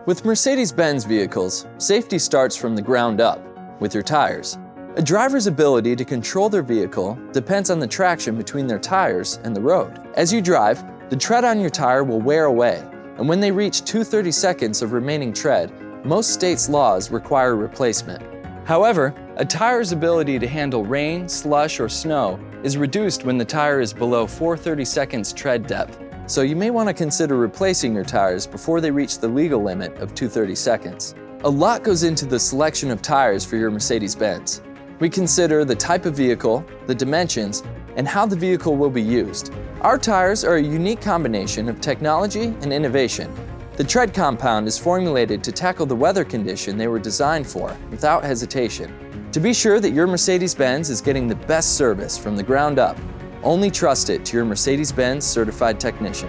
With Mercedes-Benz vehicles, safety starts from the ground up, with your tires. A driver's ability to control their vehicle depends on the traction between their tires and the road. As you drive, the tread on your tire will wear away, and when they reach 2/30 seconds of remaining tread, most states' laws require replacement. However, a tire's ability to handle rain, slush, or snow is reduced when the tire is below 4/30 seconds tread depth, so you may want to consider replacing your tires before they reach the legal limit of 2/30 seconds. A lot goes into the selection of tires for your Mercedes-Benz. We consider the type of vehicle, the dimensions, and how the vehicle will be used. Our tires are a unique combination of technology and innovation. The tread compound is formulated to tackle the weather condition they were designed for without hesitation. To be sure that your Mercedes-Benz is getting the best service from the ground up, only trust it to your Mercedes-Benz certified technician.